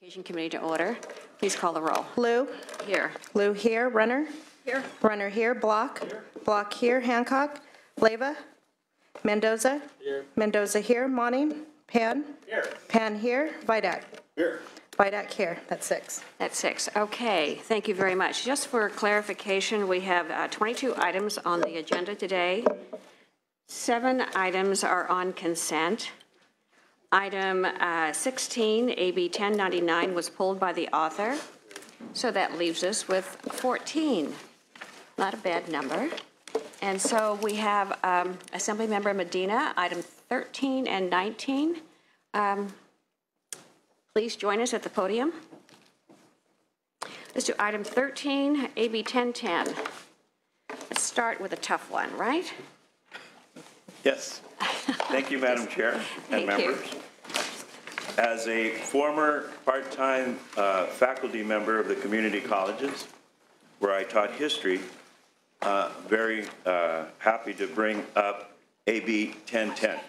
Education Committee to order. Please call the roll. Lou? Here. Lou here. Runner? Here. Runner here. Block? Here. Block here. Hancock? Leyva? Mendoza? Here. Mendoza here. Monning? Pan? Here. Pan here. Vidak? Here. Vidak here. That's 6. That's 6. Okay, thank you very much. Just for clarification, we have 22 items on the agenda today. 7 items are on consent. Item 16, AB 1099, was pulled by the author, so that leaves us with 14. Not a bad number. And so we have Assemblymember Medina, item 13 and 19. Please join us at the podium. Let's do item 13, AB 1010. Let's start with a tough one, right? Yes. Thank you, Madam Chair and members. As a former part-time faculty member of the community colleges, where I taught history, very happy to bring up AB 1010.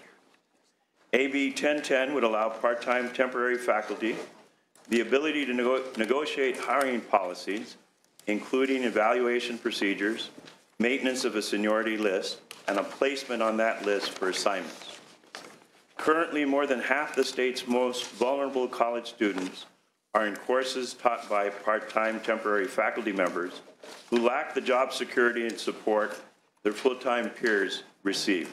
AB 1010 would allow part-time temporary faculty the ability to negotiate hiring policies, including evaluation procedures, maintenance of a seniority list, and a placement on that list for assignments. Currently, more than half the state's most vulnerable college students are in courses taught by part-time temporary faculty members who lack the job security and support their full-time peers receive.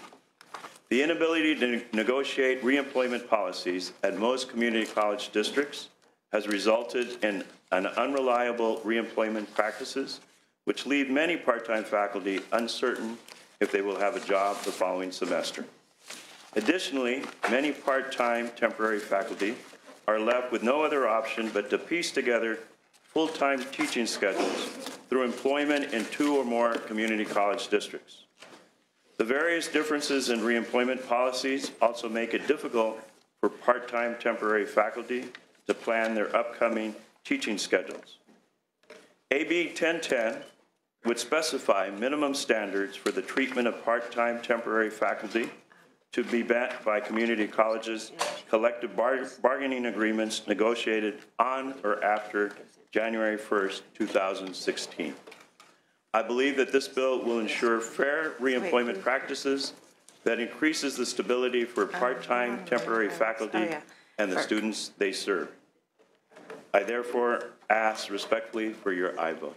The inability to negotiate reemployment policies at most community college districts has resulted in unreliable reemployment practices, which leave many part-time faculty uncertain if they will have a job the following semester. Additionally, many part-time temporary faculty are left with no other option but to piece together full-time teaching schedules through employment in 2 or more community college districts. The various differences in reemployment policies also make it difficult for part-time temporary faculty to plan their upcoming teaching schedules. AB 1010 would specify minimum standards for the treatment of part-time temporary faculty to be met by community colleges' collective bargaining agreements negotiated on or after January 1st, 2016. I believe that this bill will ensure fair reemployment practices that increases the stability for part-time temporary faculty and the students they serve. I therefore ask respectfully for your aye vote.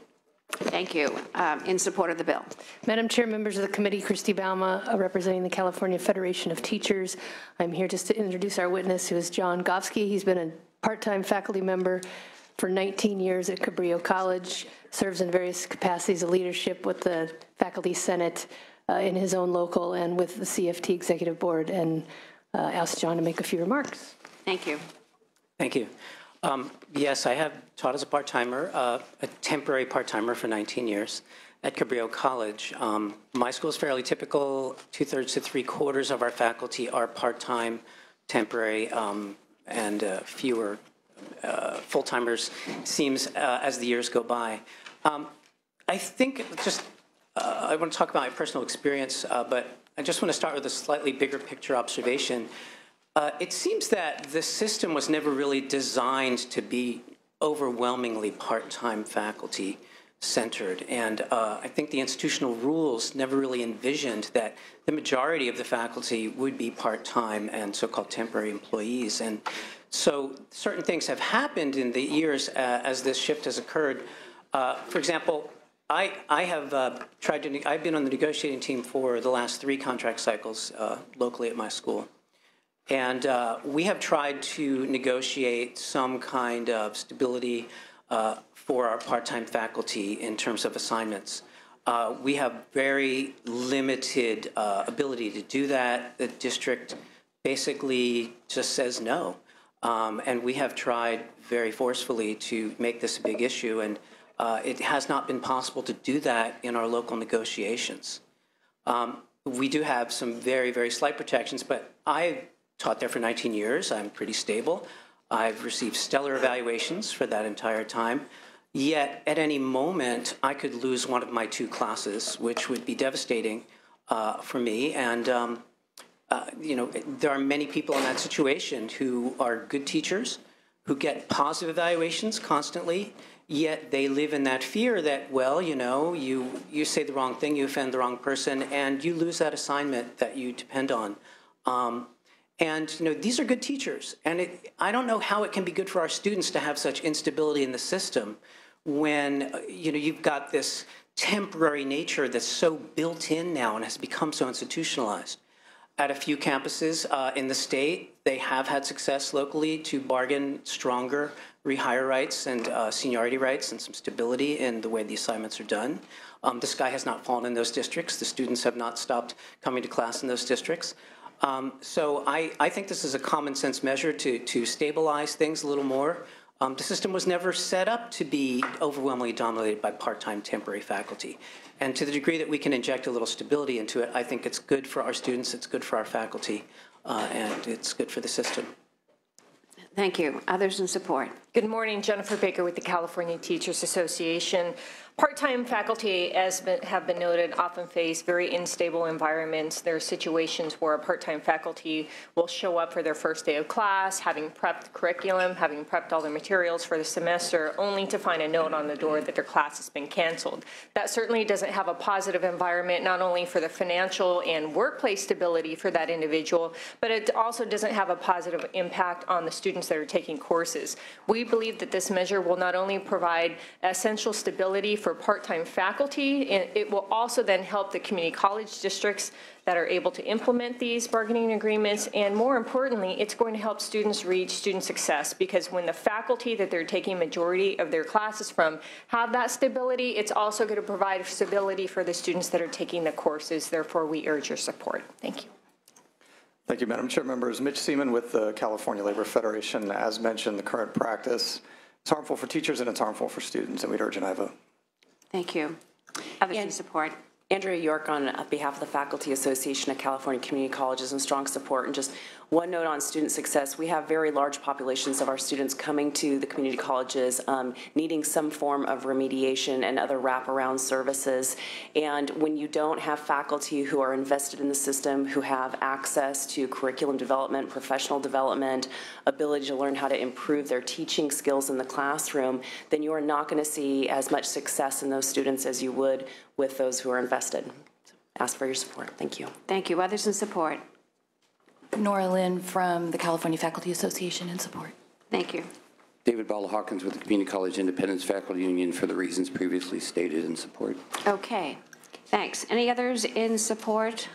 Thank you. In support of the bill. Madam Chair, members of the committee, Christy Bauma, representing the California Federation of Teachers. I'm here just to introduce our witness, who is John Gofsky. He's been a part-time faculty member for 19 years at Cabrillo College, serves in various capacities of leadership with the Faculty Senate in his own local and with the CFT Executive Board, and ask John to make a few remarks. Thank you. Thank you. Yes, I have taught as a part-timer, a temporary part-timer for 19 years at Cabrillo College. My school is fairly typical. 2/3 to 3/4 of our faculty are part-time, temporary, and fewer full-timers, seems as the years go by. I think just, I want to talk about my personal experience, but I just want to start with a slightly bigger picture observation. It seems that the system was never really designed to be overwhelmingly part-time faculty centered. And I think the institutional rules never really envisioned that the majority of the faculty would be part-time and so-called temporary employees. And so certain things have happened in the years as this shift has occurred. For example, I've been on the negotiating team for the last 3 contract cycles locally at my school. And we have tried to negotiate some kind of stability for our part-time faculty in terms of assignments. We have very limited ability to do that. The district basically just says no. And we have tried very forcefully to make this a big issue, and it has not been possible to do that in our local negotiations. We do have some very, very slight protections, but I taught there for 19 years. I'm pretty stable. I've received stellar evaluations for that entire time. Yet, at any moment, I could lose one of my 2 classes, which would be devastating for me. And you know, there are many people in that situation who are good teachers, who get positive evaluations constantly, yet they live in that fear that, well, you know, you say the wrong thing, you offend the wrong person, and you lose that assignment that you depend on. And, you know, these are good teachers. And I don't know how it can be good for our students to have such instability in the system when, you know, you've got this temporary nature that's so built in now and has become so institutionalized. At a few campuses in the state, they have had success locally to bargain stronger rehire rights and seniority rights and some stability in the way the assignments are done. The sky has not fallen in those districts. The students have not stopped coming to class in those districts. So I think this is a common sense measure to stabilize things a little more. The system was never set up to be overwhelmingly dominated by part-time temporary faculty. And to the degree that we can inject a little stability into it, I think it's good for our students, it's good for our faculty, and it's good for the system. Thank you. Others in support? Good morning, Jennifer Baker with the California Teachers Association. Part-time faculty, as have been noted, often face very unstable environments. There are situations where a part-time faculty will show up for their first day of class, having prepped the curriculum, having prepped all the materials for the semester, only to find a note on the door that their class has been canceled. That certainly doesn't have a positive environment, not only for the financial and workplace stability for that individual, but it also doesn't have a positive impact on the students that are taking courses. We believe that this measure will not only provide essential stability for part-time faculty, it will also then help the community college districts that are able to implement these bargaining agreements, and more importantly, it's going to help students reach student success, because when the faculty that they're taking majority of their classes from have that stability, it's also going to provide stability for the students that are taking the courses. Therefore, we urge your support. Thank you. Thank you, Madam Chair. Members, Mitch Seaman with the California Labor Federation. As mentioned, the current practice is harmful for teachers and it's harmful for students, and we'd urge an aye vote. Thank you. Others in support? Andrea York on behalf of the Faculty Association of California Community Colleges, in strong support. And just one note on student success: we have very large populations of our students coming to the community colleges needing some form of remediation and other wraparound services. And when you don't have faculty who are invested in the system, who have access to curriculum development, professional development, ability to learn how to improve their teaching skills in the classroom, then you are not going to see as much success in those students as you would with those who are invested. So ask for your support. Thank you. Thank you. Others in support? Nora Lynn from the California Faculty Association in support. Thank you. David Bala-Hawkins with the Community College Independence Faculty Union for the reasons previously stated in support. Okay. Thanks. Any others in support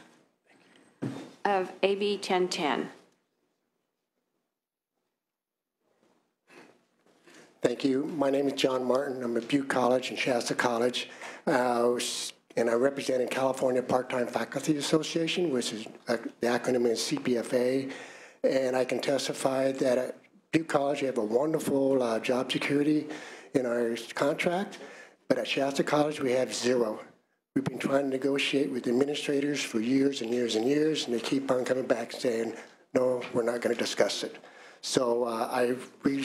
of AB 1010? Thank you. My name is John Martin. I'm at Butte College and Shasta College, and I represent the California Part-Time Faculty Association, which is the acronym is CPFA. And I can testify that at Butte College, we have a wonderful job security in our contract, but at Shasta College, we have zero. We've been trying to negotiate with administrators for years and years and years, and they keep on coming back saying, no, we're not going to discuss it. So we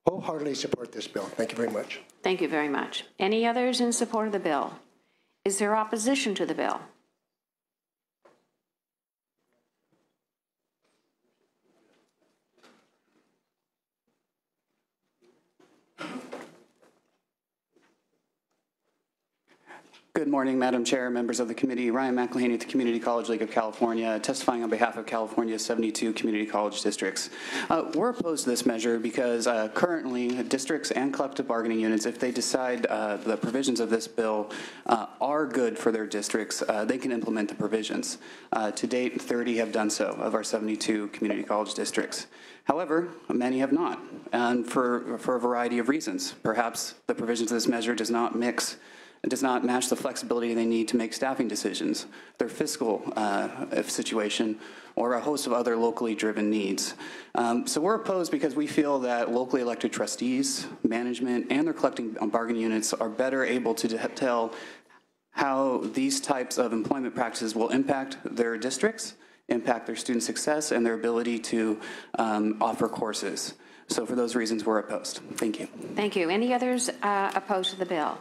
wholeheartedly support this bill. Thank you very much. Thank you very much. Any others in support of the bill? Is there opposition to the bill? Good morning, Madam Chair, members of the committee. Ryan McElhaney at the Community College League of California, testifying on behalf of California's 72 community college districts. We're opposed to this measure because currently districts and collective bargaining units, if they decide the provisions of this bill are good for their districts, they can implement the provisions. To date, 30 have done so of our 72 community college districts. However, many have not, and for a variety of reasons. Perhaps the provisions of this measure does not match the flexibility they need to make staffing decisions, their fiscal situation, or a host of other locally driven needs. So we're opposed because we feel that locally elected trustees, management, and their collective bargaining units are better able to tell how these types of employment practices will impact their districts, impact their student success, and their ability to offer courses. So for those reasons, we're opposed. Thank you. Thank you. Any others opposed to the bill?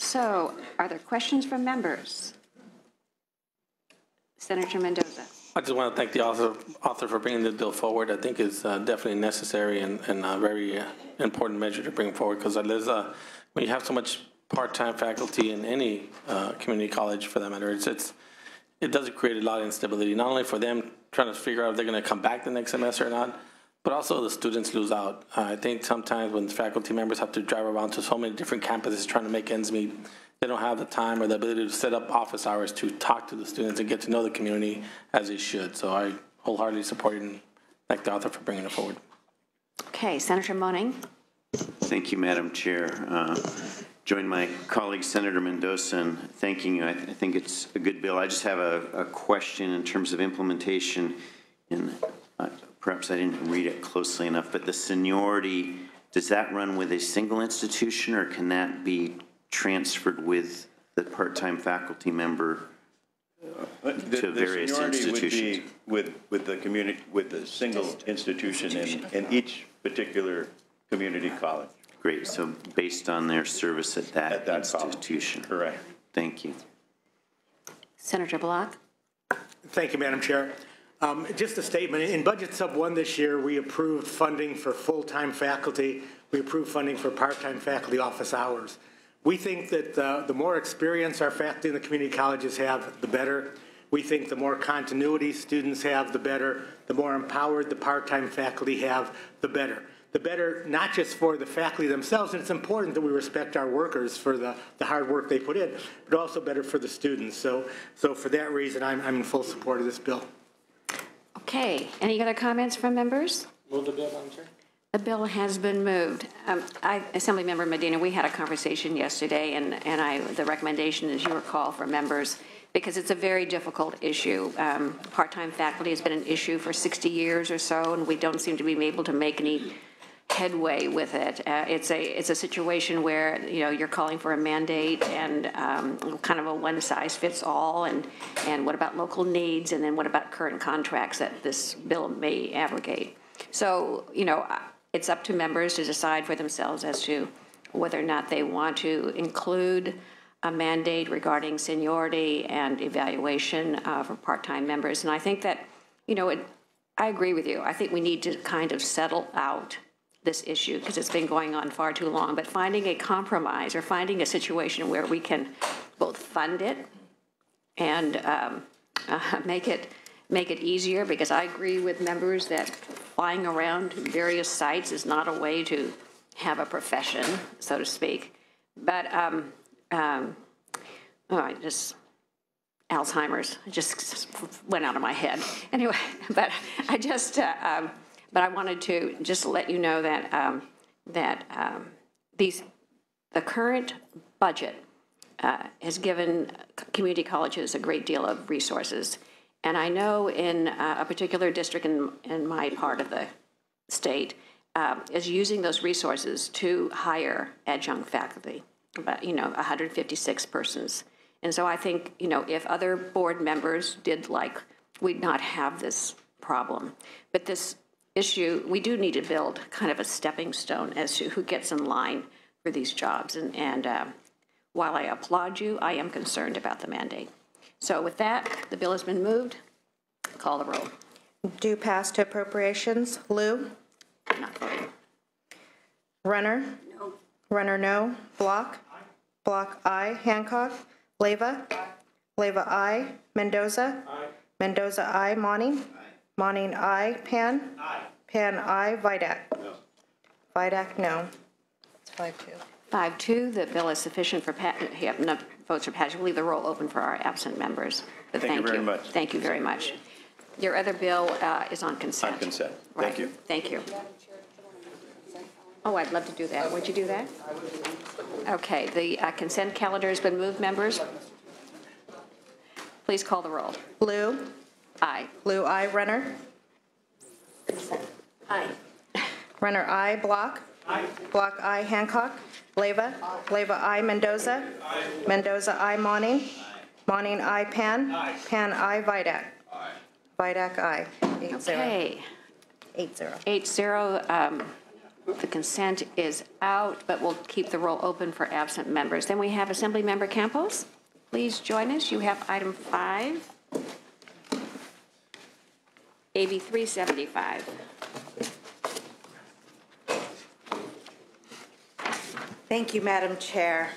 So, are there questions from members? Senator Mendoza. I just want to thank the author for bringing this bill forward. I think it's definitely necessary and a very important measure to bring forward, because there's when you have so much part-time faculty in any community college, for that matter, it does create a lot of instability, not only for them trying to figure out if they're going to come back the next semester or not, but also the students lose out. I think sometimes when faculty members have to drive around to so many different campuses trying to make ends meet, they don't have the time or the ability to set up office hours to talk to the students and get to know the community as they should. So I wholeheartedly support it and thank the author for bringing it forward. Okay, Senator Moaning. Thank you, Madam Chair. Join my colleague, Senator Mendoza, in thanking you. I think it's a good bill. I just have a question in terms of implementation, and perhaps I didn't read it closely enough, but the seniority, does that run with a single institution, or can that be transferred with the part-time faculty member to various institutions? The seniority would be with the community, with the single institution in each particular community college. Great. So based on their service at that institution. College. Correct. Thank you. Senator Block. Thank you, Madam Chair. Just a statement. In Budget Sub 1 this year, we approved funding for full-time faculty. We approved funding for part-time faculty office hours. We think that the more experience our faculty in the community colleges have, the better. We think the more continuity students have, the better. The more empowered the part-time faculty have, the better. The better, not just for the faculty themselves, and it's important that we respect our workers for the hard work they put in, but also better for the students. So for that reason, I'm in full support of this bill. Okay, any other comments from members? Move the bill, Madam Chair. The bill has been moved. Assemblymember Medina, we had a conversation yesterday, and the recommendation, as you recall, for members, because it's a very difficult issue. Part-time faculty has been an issue for 60 years or so, and we don't seem to be able to make any headway with it. It's a situation where, you know, you're calling for a mandate and kind of a one-size-fits-all, and what about local needs, and then what about current contracts that this bill may abrogate. So, you know, it's up to members to decide for themselves as to whether or not they want to include a mandate regarding seniority and evaluation for part-time members. And I think that, you know, I agree with you. I think we need to kind of settle out this issue because it's been going on far too long, but finding a compromise or finding a situation where we can both fund it and make it easier, because I agree with members that flying around to various sites is not a way to have a profession, so to speak. But Alzheimer's just went out of my head. Anyway, but I just, but I wanted to just let you know that the current budget has given community colleges a great deal of resources. And I know in a particular district in my part of the state is using those resources to hire adjunct faculty, about, you know, 156 persons. And so I think, you know, if other board members did like, we'd not have this problem. But this issue, we do need to build kind of a stepping stone as to who gets in line for these jobs. And while I applaud you, I am concerned about the mandate. So with that, the bill has been moved. Call the roll. Due pass to appropriations. Liu? Not voting. Runner? No. Runner, no. Block? Aye. Block, aye. Hancock? Leyva? Aye. Leyva, aye. Mendoza? Aye. Mendoza, aye. Monning? Aye. Monning, aye. Pan? Aye. Pan, aye. Vidak? No. Vidak, no. It's 5-2. 5-2, the bill is sufficient for, enough votes for passage. We'll leave the roll open for our absent members. But thank you very much. Thank you very much. Your other bill is on consent. On consent. Right. Thank you. Thank you. Oh, I'd love to do that. Would you do that? Okay, the consent calendar has been moved, members. Please call the roll. Liu? Aye. Liu, aye. Runner? Aye. Runner, aye. Block? Aye. Block, aye. Hancock? Leyva? Leyva, aye. Mendoza? Aye. Mendoza, aye. Monning? Aye. Monning, aye. Pan? Aye. Pan, aye. Vidak? Aye. Vidak, aye. 8-0. Okay. 8-0. 8-0. The consent is out, but we'll keep the roll open for absent members. Then we have Assemblymember Campos. Please join us. You have item 5. AB 375. Thank you, Madam Chair.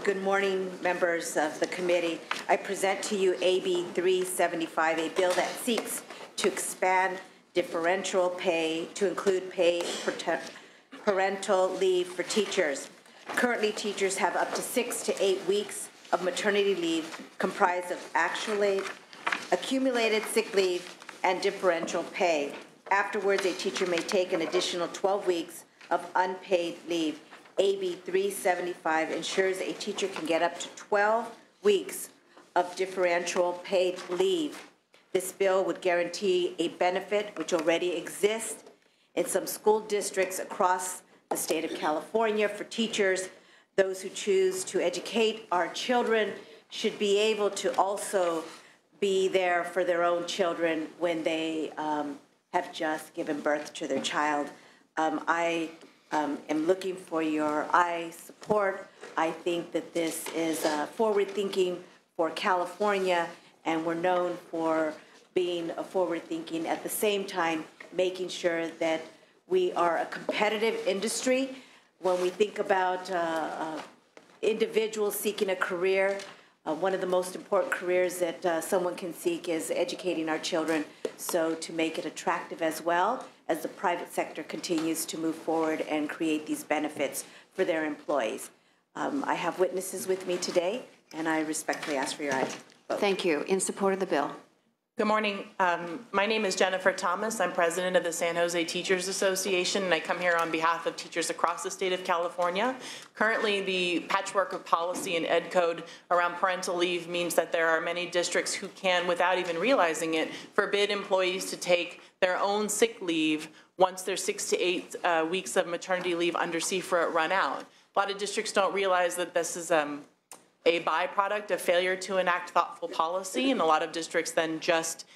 Good morning, members of the committee. I present to you AB 375, a bill that seeks to expand differential pay to include paid parental leave for teachers. Currently, teachers have up to 6 to 8 weeks of maternity leave comprised of accumulated sick leave and differential pay. Afterwards, a teacher may take an additional 12 weeks of unpaid leave. AB 375 ensures a teacher can get up to 12 weeks of differential paid leave. This bill would guarantee a benefit which already exists in some school districts across the state of California for teachers. Those who choose to educate our children should be able to also be there for their own children when they have just given birth to their child. I am looking for your support. I think that this is forward-thinking for California, and we're known for being forward-thinking at the same time, making sure that we are a competitive industry. When we think about individuals seeking a career, one of the most important careers that someone can seek is educating our children, so to make it attractive as well as the private sector continues to move forward and create these benefits for their employees. I have witnesses with me today, and I respectfully ask for your vote. Thank you. In support of the bill. Good morning. My name is Jennifer Thomas. I'm president of the San Jose Teachers Association, and I come here on behalf of teachers across the state of California. Currently, the patchwork of policy and ed code around parental leave means that there are many districts who can, without even realizing it, forbid employees to take their own sick leave once their 6 to 8 weeks of maternity leave under CFRA run out. A lot of districts don't realize that this is a byproduct of failure to enact thoughtful policy, and a lot of districts then just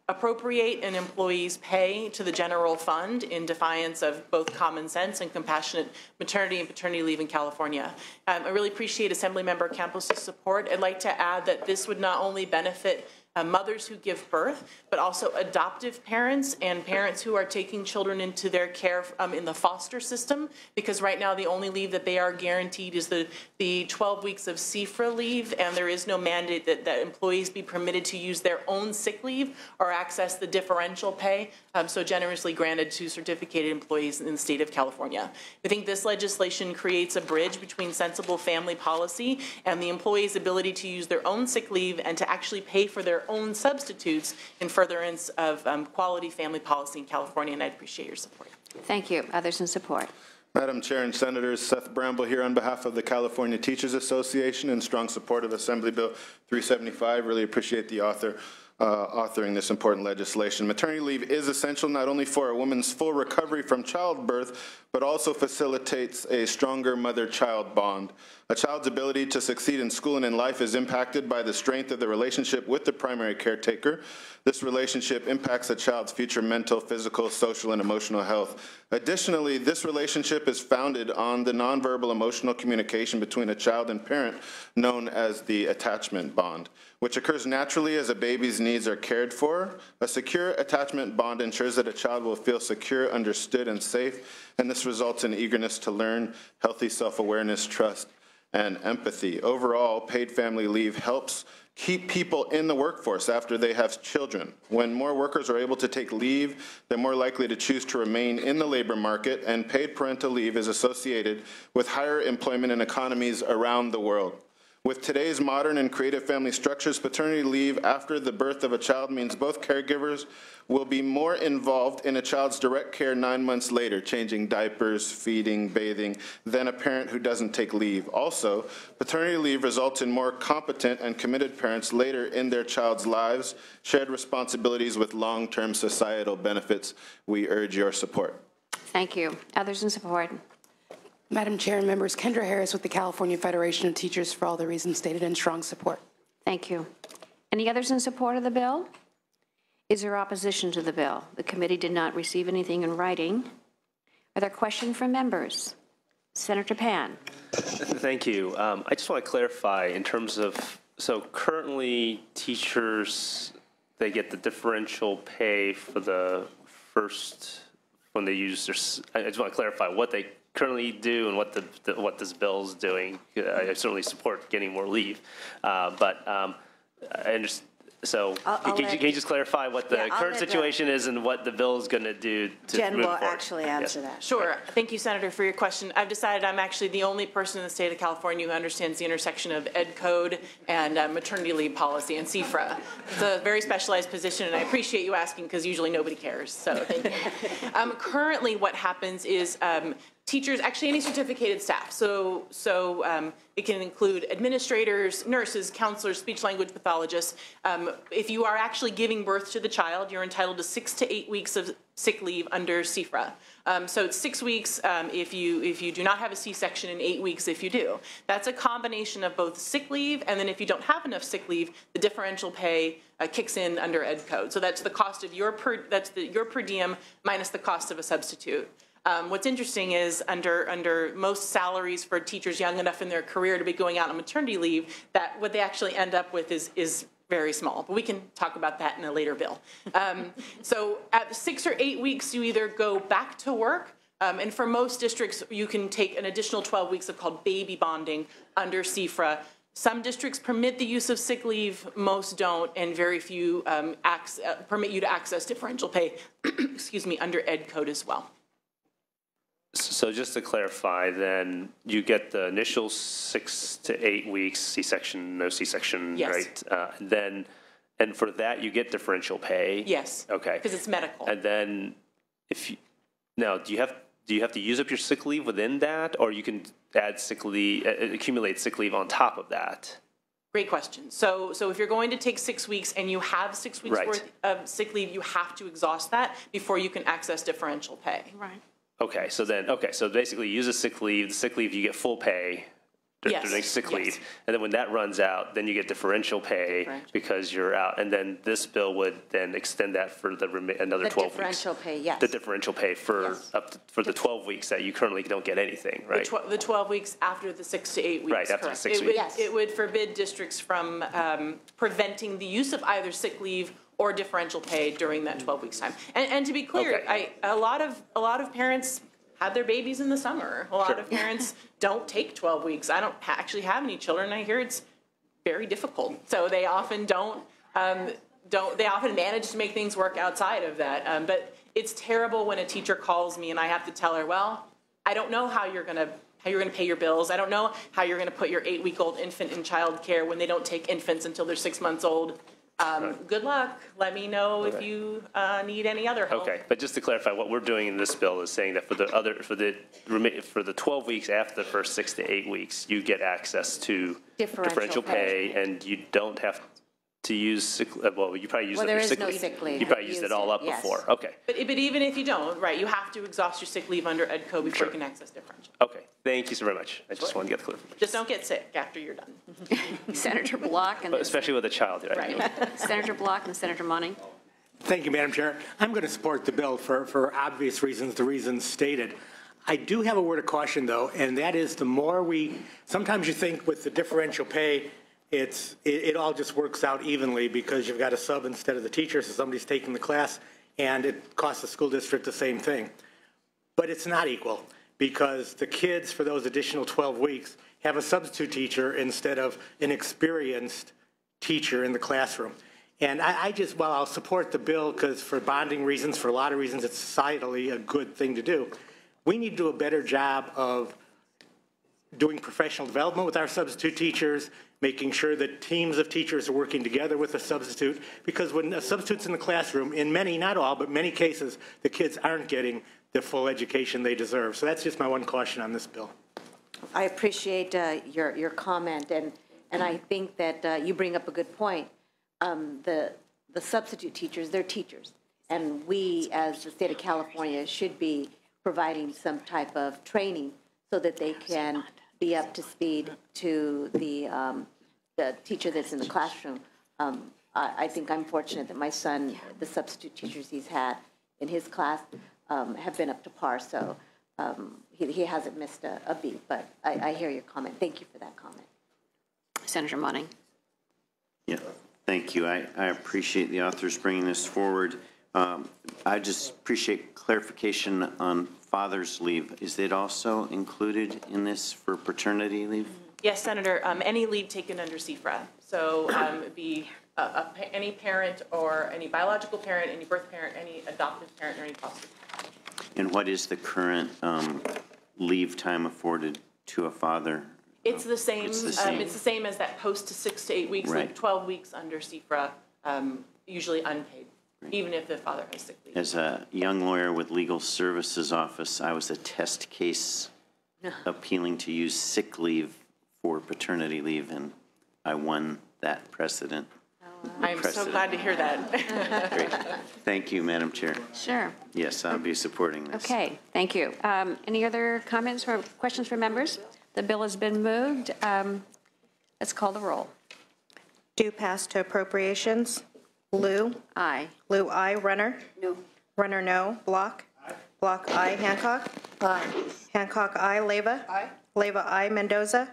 appropriate an employee's pay to the general fund in defiance of both common sense and compassionate maternity and paternity leave in California. I really appreciate Assemblymember Campos' support. I'd like to add that this would not only benefit mothers who give birth, but also adoptive parents and parents who are taking children into their care in the foster system, because right now the only leave that they are guaranteed is the 12 weeks of CFRA leave, and there is no mandate that employees be permitted to use their own sick leave or access the differential pay so generously granted to certificated employees in the state of California. I think this legislation creates a bridge between sensible family policy and the employee's ability to use their own sick leave and to actually pay for their own substitutes in furtherance of quality family policy in California, and I appreciate your support. Thank you. Others in support? Madam Chair and Senators, Seth Bramble here on behalf of the California Teachers Association in strong support of Assembly Bill 375. Really appreciate the authoring this important legislation. Maternity leave is essential not only for a woman's full recovery from childbirth, but also facilitates a stronger mother-child bond. A child's ability to succeed in school and in life is impacted by the strength of the relationship with the primary caretaker. This relationship impacts a child's future mental, physical, social, and emotional health. Additionally, this relationship is founded on the nonverbal emotional communication between a child and parent, known as the attachment bond, which occurs naturally as a baby's needs are cared for. A secure attachment bond ensures that a child will feel secure, understood, and safe, and this results in eagerness to learn, healthy self-awareness, trust, and empathy. Overall, paid family leave helps keep people in the workforce after they have children. When more workers are able to take leave, they're more likely to choose to remain in the labor market, and paid parental leave is associated with higher employment in economies around the world. With today's modern and creative family structures, paternity leave after the birth of a child means both caregivers will be more involved in a child's direct care 9 months later, changing diapers, feeding, bathing, than a parent who doesn't take leave. Also, paternity leave results in more competent and committed parents later in their child's lives, shared responsibilities with long-term societal benefits. We urge your support. Thank you. Others in support? Madam Chair and members, Kendra Harris with the California Federation of Teachers, for all the reasons stated, in strong support. Thank you. Any others in support of the bill? Is there opposition to the bill? The committee did not receive anything in writing. Are there questions from members? Senator Pan. Thank you. I just want to clarify in terms of, so currently teachers they get the differential pay for the first, when they use their, I just want to clarify what they currently do and what this bill is doing. I certainly support getting more leave, but I understand. So can you just clarify what the current situation is and what the bill is going to do to Jen move will forward? actually answer that. Sure. Thank you, Senator, for your question. I've decided I'm actually the only person in the state of California who understands the intersection of Ed Code and maternity leave policy and CFRA. It's a very specialized position, and I appreciate you asking because usually nobody cares. So thank you. Currently, what happens is teachers, actually any certificated staff, so it can include administrators, nurses, counselors, speech language pathologists. If you are actually giving birth to the child, you're entitled to 6 to 8 weeks of sick leave under CFRA. So it's 6 weeks if you do not have a C-section, and 8 weeks if you do. That's a combination of both sick leave, and then if you don't have enough sick leave, the differential pay kicks in under Ed Code. So that's the cost of your per diem minus the cost of a substitute. What's interesting is under most salaries for teachers young enough in their career to be going out on maternity leave, that what they actually end up with is very small. But we can talk about that in a later bill. So at 6 or 8 weeks, you either go back to work, and for most districts, you can take an additional 12 weeks of called baby bonding under CFRA. Some districts permit the use of sick leave, most don't, and very few permit you to access differential pay, excuse me, under Ed Code as well. So just to clarify, then you get the initial 6 to 8 weeks, C-section, no C-section, yes. right? And for that, you get differential pay? Yes. Okay. Because it's medical. And then now, do you have to use up your sick leave within that, or you can add sick leave, accumulate sick leave on top of that? Great question. So if you're going to take 6 weeks and you have 6 weeks Right. worth of sick leave, you have to exhaust that before you can access differential pay. Right. Okay, so basically you use a sick leave, the sick leave, you get full pay during sick leave. And then when that runs out, then you get differential pay because you're out. And then this bill would then extend that for another 12 weeks. The differential pay, yes. The differential pay for for the 12 weeks that you currently don't get anything, right? The 12 weeks after the 6 to 8 weeks. Right, after correct. 6 weeks. It would forbid districts from preventing the use of either sick leave or differential pay during that 12 weeks time. And to be clear, a lot of parents had their babies in the summer. A lot of parents don't take 12 weeks. I don't actually have any children. I hear it's very difficult. So they often they often manage to make things work outside of that. But it's terrible when a teacher calls me and I have to tell her, well, I don't know how you're going to pay your bills. I don't know how you're going to put your 8-week-old infant in child care when they don't take infants until they're 6 months old. Good luck. Let me know if you need any other help. Okay, but just to clarify, what we're doing in this bill is saying that for the 12 weeks after the first 6 to 8 weeks, you get access to differential pay, and you don't have to use sick. Well, you probably use there is sick no leave. sick leave. You probably used it all up before. Okay. But even if you don't, right, you have to exhaust your sick leave under Ed Code before you can access differential. Okay. Thank you so very much. I just wanted to get the clarification. Just don't get sick after you're done. Senator Block and especially with a child, right? Senator Block and Senator Money. Thank you, Madam Chair. I'm going to support the bill for obvious reasons, the reasons stated. I do have a word of caution, though, and that is sometimes you think with the differential pay, it all just works out evenly because you've got a sub instead of the teacher, so somebody's taking the class, and it costs the school district the same thing. But it's not equal, because the kids for those additional 12 weeks have a substitute teacher instead of an experienced teacher in the classroom. And while I'll support the bill because for bonding reasons, for a lot of reasons, it's societally a good thing to do, we need to do a better job of doing professional development with our substitute teachers, making sure that teams of teachers are working together with a substitute, because when a substitute's in the classroom, in many, not all, but many cases, the kids aren't getting the full education they deserve. So that's just my one caution on this bill. I appreciate your comment, and I think that you bring up a good point. The substitute teachers, they're teachers, and we as the state of California should be providing some type of training so that they can be up to speed to the teacher that's in the classroom. I think I'm fortunate that my son, the substitute teachers he's had in his class have been up to par, so he hasn't missed a beat, but I hear your comment. Thank you for that comment. Senator Money. Yeah. Thank you. I appreciate the authors bringing this forward. I just appreciate clarification on father's leave. Is it also included in this for paternity leave? Yes, Senator, any leave taken under CFRA. So it'd be any parent or any biological parent, any birth parent, any adoptive parent, or any foster parent. And what is the current leave time afforded to a father? It's the same. It's the same. It's the same as that post to 6 to 8 weeks, Right. like 12 weeks under CFRA, usually unpaid, even if the father has sick leave. As a young lawyer with Legal Services Office, I was a test case appealing to use sick leave for paternity leave, and I won that precedent. I'm so glad to hear that. Great. Thank you, Madam Chair. Sure. Yes, I'll be supporting this. Okay, thank you. Any other comments or questions from members? The bill has been moved. Let's call the roll. Do pass to appropriations. Lou? Aye. Lou, aye. Runner? No. Runner, no. Block? Aye. Block, aye. Hancock? Aye. Hancock, aye. Leyva? Aye. Leyva, aye. Mendoza?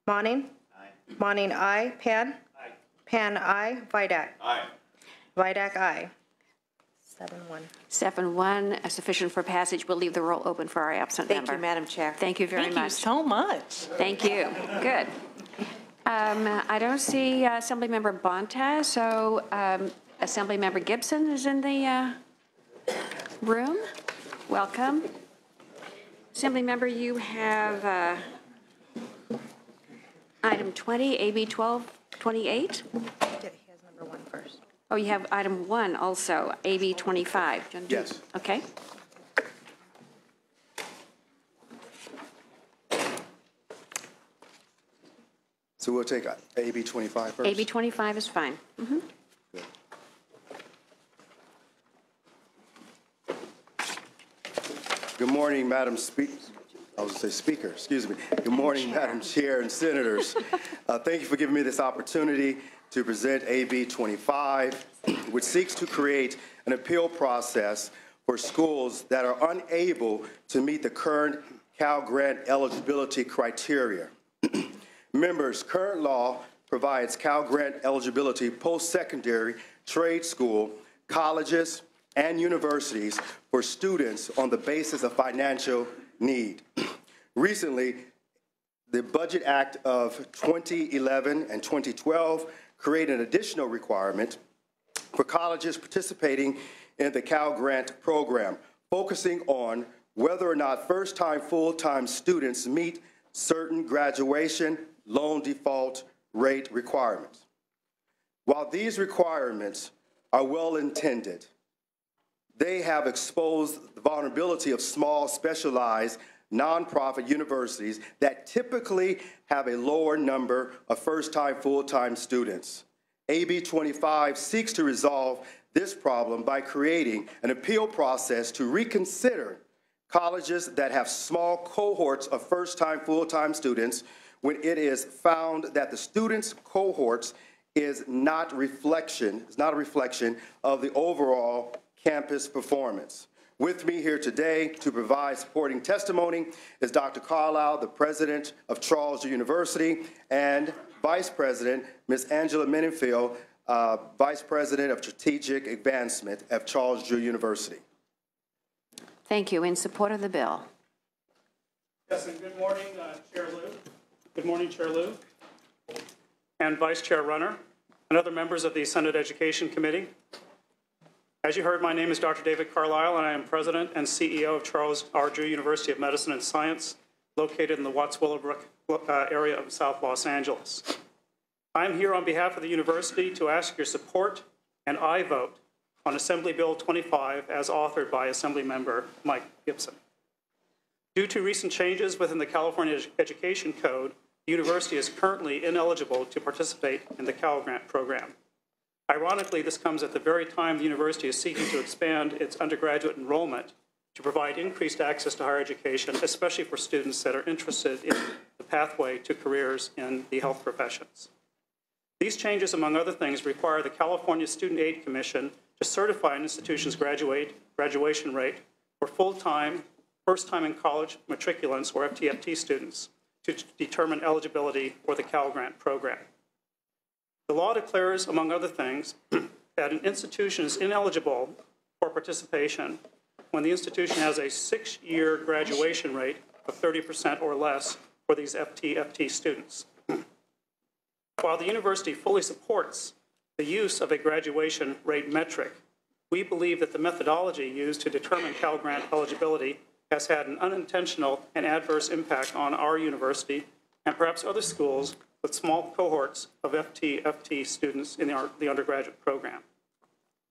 Monning? Aye. Monning, aye. Pan? Aye. Pan, aye. Vidak? Aye. Vidak, aye. 7-1. 7-1, sufficient for passage. We'll leave the roll open for our absent member. Thank you, Madam Chair. Thank you very much. Thank you so much. Thank you. Good. I don't see Assemblymember Bonta, so Assemblymember Gibson is in the room. Welcome. Assemblymember, you have item 20, AB 1228. He has number 1 first. Oh, you have item 1 also, AB 25. Yes. Okay. So we'll take AB 25 first. AB 25 is fine. Mhm. Good. Good morning, Madam Speaker. I was going to say Speaker, excuse me. Good morning, Madam Chair and Senators. Thank you for giving me this opportunity to present AB 25, which seeks to create an appeal process for schools that are unable to meet the current Cal Grant eligibility criteria. Members, current law provides Cal Grant eligibility post-secondary, trade school, colleges, and universities for students on the basis of financial need. Recently, the Budget Act of 2011 and 2012 created an additional requirement for colleges participating in the Cal Grant program, focusing on whether or not first-time, full-time students meet certain graduation loan default rate requirements. While these requirements are well-intended, they have exposed the vulnerability of small, specialized, nonprofit universities that typically have a lower number of first-time, full-time students. AB 25 seeks to resolve this problem by creating an appeal process to reconsider colleges that have small cohorts of first-time, full-time students when it is found that the students' cohorts is not a reflection of the overall campus performance. With me here today to provide supporting testimony is Dr. Carlisle, the president of Charles Drew University, and Vice President, Ms. Angela Menenfield, Vice President of Strategic Advancement at Charles Drew University. Thank you. In support of the bill. Yes, and good morning, Chair Liu. Good morning, Chair Liu, and Vice Chair Runner, and other members of the Senate Education Committee. As you heard, my name is Dr. David Carlisle, and I am President and CEO of Charles R. Drew University of Medicine and Science, located in the Watts-Willowbrook area of South Los Angeles. I am here on behalf of the university to ask your support and I vote on Assembly Bill 25 as authored by Assemblymember Mike Gibson. Due to recent changes within the California Education Code, the university is currently ineligible to participate in the Cal Grant program. Ironically, this comes at the very time the university is seeking to expand its undergraduate enrollment to provide increased access to higher education, especially for students that are interested in the pathway to careers in the health professions. These changes, among other things, require the California Student Aid Commission to certify an institution's graduation rate for full-time, first-time in college matriculants, or FTFT students, to determine eligibility for the Cal Grant program. The law declares, among other things, that an institution is ineligible for participation when the institution has a 6-year graduation rate of 30% or less for these FT students. While the university fully supports the use of a graduation rate metric, we believe that the methodology used to determine Cal Grant eligibility has had an unintentional and adverse impact on our university and perhaps other schools with small cohorts of FT students in the undergraduate program.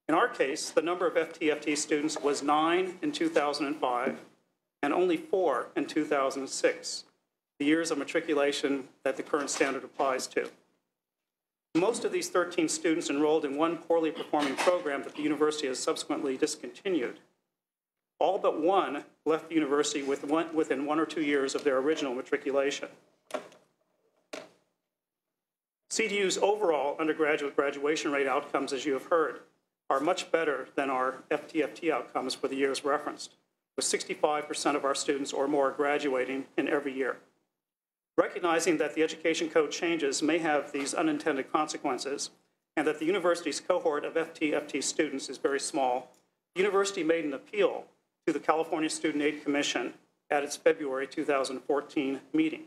In our case, the number of FT students was 9 in 2005 and only 4 in 2006, the years of matriculation that the current standard applies to. Most of these 13 students enrolled in one poorly performing program that the university has subsequently discontinued. All but one left the university within 1 or 2 years of their original matriculation. CDU's overall undergraduate graduation rate outcomes, as you have heard, are much better than our FT outcomes for the years referenced, with 65% of our students or more graduating in every year. Recognizing that the education code changes may have these unintended consequences and that the university's cohort of FT students is very small, the university made an appeal to the California Student Aid Commission at its February 2014 meeting.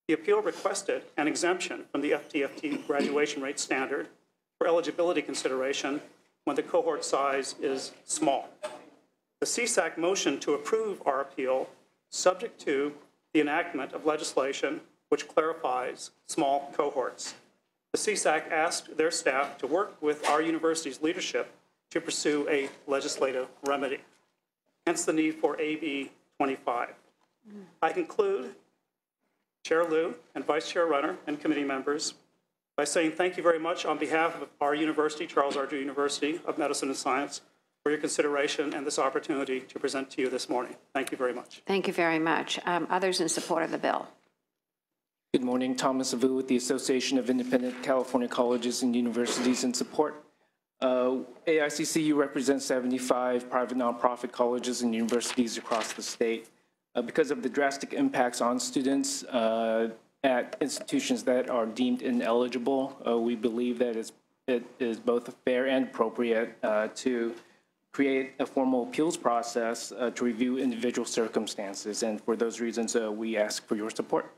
The appeal requested an exemption from the FT graduation rate standard for eligibility consideration when the cohort size is small. The CSAC motion to approve our appeal, subject to the enactment of legislation which clarifies small cohorts. The CSAC asked their staff to work with our university's leadership to pursue a legislative remedy, hence the need for AB 25. I conclude, Chair Liu and Vice Chair Runner and committee members, by saying thank you very much on behalf of our university, Charles R. Drew University of Medicine and Science, for your consideration and this opportunity to present to you this morning. Thank you very much. Thank you very much. Others in support of the bill? Good morning. Thomas Avu with the Association of Independent California Colleges and Universities in support. AICCU represents 75 private nonprofit colleges and universities across the state. Because of the drastic impacts on students at institutions that are deemed ineligible, we believe that it is both fair and appropriate to create a formal appeals process to review individual circumstances. And for those reasons, we ask for your support.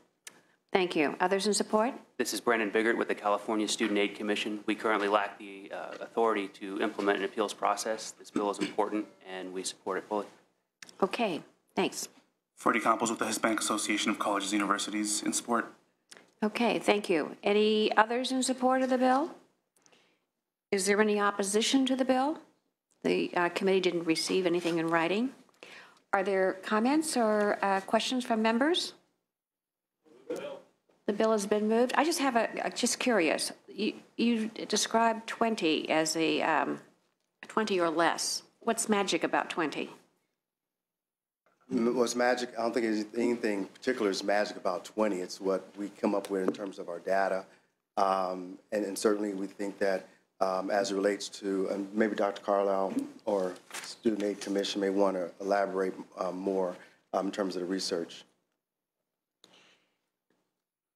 Thank you. Others in support? This is Brandon Biggert with the California Student Aid Commission. We currently lack the authority to implement an appeals process. This bill is important, and we support it fully. Okay, thanks. Freddie Campos with the Hispanic Association of Colleges and Universities in support. Okay, thank you. Any others in support of the bill? Is there any opposition to the bill? The committee didn't receive anything in writing. Are there comments or questions from members? The bill has been moved. I just have just curious. You described 20 as a 20 or less. What's magic about 20? What's magic, I don't think there's anything particular is magic about 20. It's what we come up with in terms of our data. And certainly we think that as it relates to, and maybe Dr. Carlisle or Student Aid Commission may want to elaborate more in terms of the research.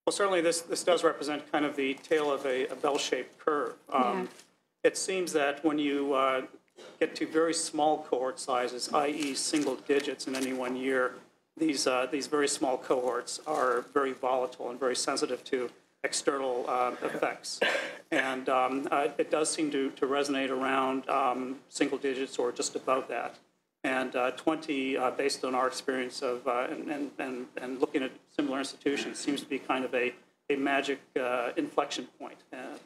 Well, certainly this does represent kind of the tail of a bell-shaped curve. It seems that when you get to very small cohort sizes, i.e. single digits in any one year, these very small cohorts are very volatile and very sensitive to external effects. And it does seem to resonate around single digits or just above that. And 20, based on our experience of and looking at similar institutions, seems to be kind of a magic inflection point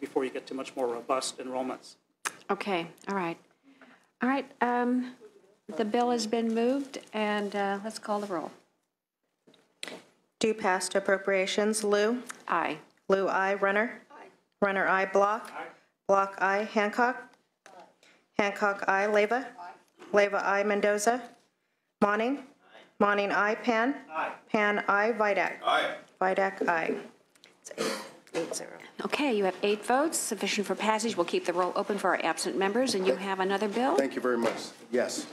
before you get to much more robust enrollments. Okay, all right. All right, the bill has been moved, and let's call the roll. Due pass to appropriations. Liu? Aye. Liu, aye. Runner? Aye. Runner, aye. Block? Aye. Block, aye. Hancock? Aye. Hancock, aye. Leyva? Aye. Leyva, aye. Mendoza? Monning? Aye. Monning, aye. Pan? Aye. Pan, aye. Vidak? Aye. Vidak, aye. It's 8-0. Okay, you have 8 votes, sufficient for passage. We'll keep the roll open for our absent members, and you have another bill? Thank you very much. Yes.